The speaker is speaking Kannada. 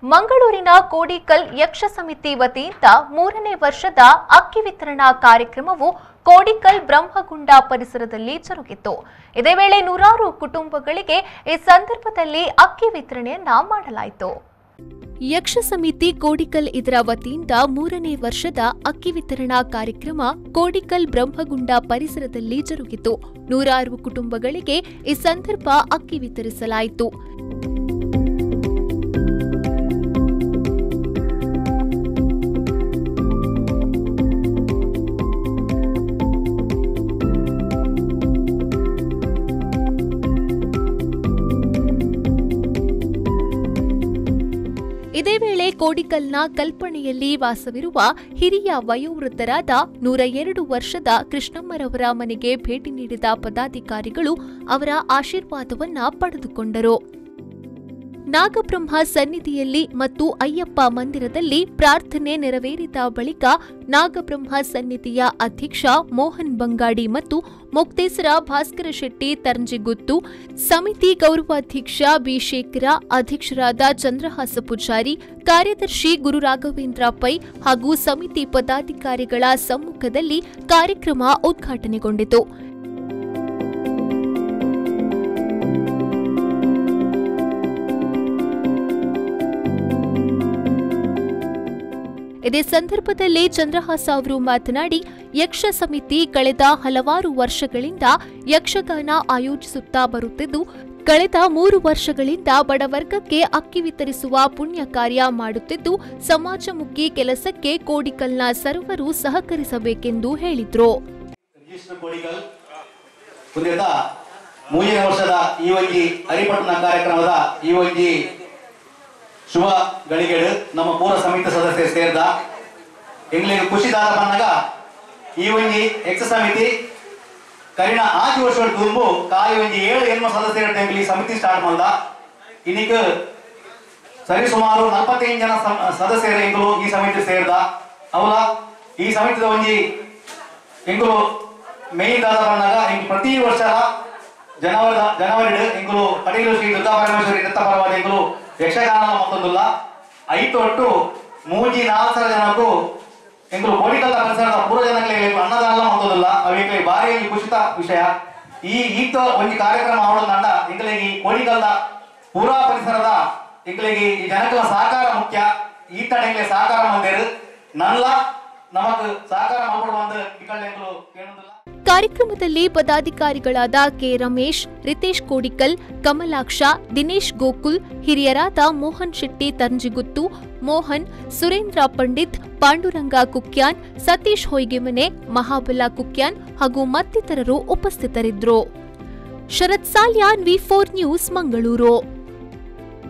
ಮಂಗಳೂರಿನ ಕೋಡಿಕಲ್ ಯಕ್ಷ ಸಮಿತಿ ವತಿಯಿಂದ 3ನೇ ವರ್ಷದ ಅಕ್ಕಿ ವಿತರಣಾ ಕಾರ್ಯಕ್ರಮವು ಕೋಡಿಕಲ್ ಬ್ರಹ್ಮಗುಂಡ ಪರಿಸರದಲ್ಲಿ ಜರುಗಿತು. ಇದೇ ವೇಳೆ ನೂರಾರು ಕುಟುಂಬಗಳಿಗೆ ಈ ಸಂದರ್ಭದಲ್ಲಿ ಅಕ್ಕಿ ವಿತರಣೆಯನ್ನ ಮಾಡಲಾಯಿತು. ಯಕ್ಷ ಸಮಿತಿ ಕೋಡಿಕಲ್ ಇದರ ವತಿಯಿಂದ 3ನೇ ವರ್ಷದ ಅಕ್ಕಿ ವಿತರಣಾ ಕಾರ್ಯಕ್ರಮ ಕೋಡಿಕಲ್ ಬ್ರಹ್ಮಗುಂಡ ಪರಿಸರದಲ್ಲಿ ಜರುಗಿತು. ನೂರಾರು ಕುಟುಂಬಗಳಿಗೆ ಈ ಸಂದರ್ಭ ಅಕ್ಕಿ ವಿತರಿಸಲಾಯಿತು. ಇದೇ ವೇಳೆ ಕೋಡಿಕಲ್ನ ಕಲ್ಪನೆಯಲ್ಲಿ ವಾಸವಿರುವ ಹಿರಿಯ ವಯೋವೃದ್ಧರಾದ 102 ವರ್ಷದ ಕೃಷ್ಣಮ್ಮರವರ ಮನೆಗೆ ಭೇಟಿ ನೀಡಿದ ಪದಾಧಿಕಾರಿಗಳು ಅವರ ಆಶೀರ್ವಾದವನ್ನ ಪಡೆದುಕೊಂಡರು. ನಾಗಬ್ರಹ್ಮ ಸನ್ನಿಧಿಯಲ್ಲಿ ಮತ್ತು ಅಯ್ಯಪ್ಪ ಮಂದಿರದಲ್ಲಿ ಪ್ರಾರ್ಥನೆ ನೆರವೇರಿದ ಬಳಿಕ ನಾಗಬ್ರಹ್ಮ ಸನ್ನಿಧಿಯ ಅಧ್ಯಕ್ಷ ಮೋಹನ್ ಬಂಗಾಡಿ ಮತ್ತು ಮೊಕ್ತೇಸರ ಭಾಸ್ಕರ ಶೆಟ್ಟಿ ತರ್ಂಜಿಗುತ್ತು, ಸಮಿತಿ ಗೌರವಾಧ್ಯಕ್ಷ ಬಿ ಶೇಖರ, ಅಧ್ಯಕ್ಷರಾದ ಚಂದ್ರಹಾಸ ಪೂಜಾರಿ, ಕಾರ್ಯದರ್ಶಿ ಗುರು ರಾಘವೇಂದ್ರ ಪೈ ಹಾಗೂ ಸಮಿತಿ ಪದಾಧಿಕಾರಿಗಳ ಸಮ್ಮುಖದಲ್ಲಿ ಕಾರ್ಯಕ್ರಮ ಉದ್ಘಾಟನೆಗೊಂಡಿತು. ಇದೇ ಸಂದರ್ಭದಲ್ಲಿ ಚಂದ್ರಹಾಸ ಅವರು ಮಾತನಾಡಿ, ಯಕ್ಷ ಸಮಿತಿ ಕಳೆದ ಹಲವಾರು ವರ್ಷಗಳಿಂದ ಯಕ್ಷಗಾನ ಆಯೋಜಿಸುತ್ತಾ ಬರುತ್ತಿದ್ದು, ಕಳೆದ 3 ವರ್ಷಗಳಿಂದ ಬಡವರ್ಗಕ್ಕೆ ಅಕ್ಕಿ ವಿತರಿಸುವ ಪುಣ್ಯ ಕಾರ್ಯ ಮಾಡುತ್ತಿದ್ದು, ಸಮಾಜಮುಖಿ ಕೆಲಸಕ್ಕೆ ಕೋಡಿಕಲ್ನ ಸರ್ವರು ಸಹಕರಿಸಬೇಕೆಂದು ಹೇಳಿದರು. ಶುಭ ಗಳಿಗೆಡು ನಮ್ಮ ಪೂರ್ವ ಸಮಿತಿ ಸದಸ್ಯರು ಸೇರಿದ ಎಂಗ್ಲಿಗೆ ಖುಷಿದಾದ ಬಣ್ಣಗ ಈ ಒಂಜಿ ಯಕ್ಷ ಸಮಿತಿ ಕರಿನ 5 ವರ್ಷಗಳ ತುಂಬು ಕಾಯಿ ಒಂಜಿ 7 ಹೆಣ್ಣು ಸದಸ್ಯರ ಟೈಮ್ಲಿ ಸಮಿತಿ ಸ್ಟಾರ್ಟ್ ಮಾಡ್ದ. ಇನ್ನೀಗ ಸರಿ ಸುಮಾರು 45 ಜನ ಸದಸ್ಯರು ಎಂಗಳು ಈ ಸಮಿತಿ ಸೇರಿದ. ಅವಲ ಈ ಸಮಿತಿದ ಒಂಜಿ ಎಂಗಳು ಮೇನ್ ದಾದ ಬಣ್ಣಗ ಎಂಗ್ ಪ್ರತಿ ವರ್ಷ ಜನವರಿ ಎಂಗಳು ಕಟೀಲು ಶ್ರೀ ದುರ್ಗಾ ಪರಮೇಶ್ವರಿ ನೃತ್ಯ ಪರವಾದ ಎಂಗಳು ಯಕ್ಷಗಾನ ಮತ್ತೊಂದಿಲ್ಲ 5 ಒಟ್ಟು 3-4 ಜನಕ್ಕೂ ಎಂಗಳು ಕೋಡಿಕಲ್ ಪರಿಸರದ ಪೂರ್ವ ಜನಗಳಿಗೆ ಅನ್ನದಾನ ಮತ್ತೊಂದಿಲ್ಲ ಅವಕ್ಕೆ ಭಾರಿ ಖುಷಿತ ವಿಷಯ. ಈತ ಒಂದು ಕಾರ್ಯಕ್ರಮ ಅವಳಂದ ಎಂಗಳಿಗೆ ಕೋಡಿಕಲ್ದ ಪೂರ್ವ ಪರಿಸರದ ಎಂಗಳಿಗೆ ಈ ಜನಗಳ ಸಹಕಾರ ಮುಖ್ಯ. ಈತ ಎಂಗ್ಲೆ ಸಹಕಾರ ಮಂದಿರು ನಲ್ಲ ನಮಗ್ ಸಹಕಾರ ಮಾಡ್ಕೊಂಡು ಎಂಗಳು ಕೇಳುದಿಲ್ಲ. ಕಾರ್ಯಕ್ರಮದಲ್ಲಿ ಪದಾಧಿಕಾರಿಗಳಾದ ಕೆ ರಮೇಶ್, ರಿತೇಶ್ ಕೋಡಿಕಲ್, ಕಮಲಾಕ್ಷ, ದಿನೇಶ್ ಗೋಕುಲ್, ಹಿರಿಯರಾದ ಮೋಹನ್ ಶೆಟ್ಟಿ ತರ್ಂಜಿಗುತ್ತು, ಮೋಹನ್, ಸುರೇಂದ್ರ ಪಂಡಿತ್, ಪಾಂಡುರಂಗ ಕುಕ್ಯಾನ್, ಸತೀಶ್ ಹೊಯ್ಗೆಮನೆ, ಮಹಾಬಲ ಕುಕ್ಯಾನ್ ಹಾಗೂ ಮತ್ತಿತರರು ಉಪಸ್ಥಿತರಿದ್ದರು. ಶರತ್ ಸಾಲ್ಯಾನ್, ವಿ4 ನ್ಯೂಸ್, ಮಂಗಳೂರು.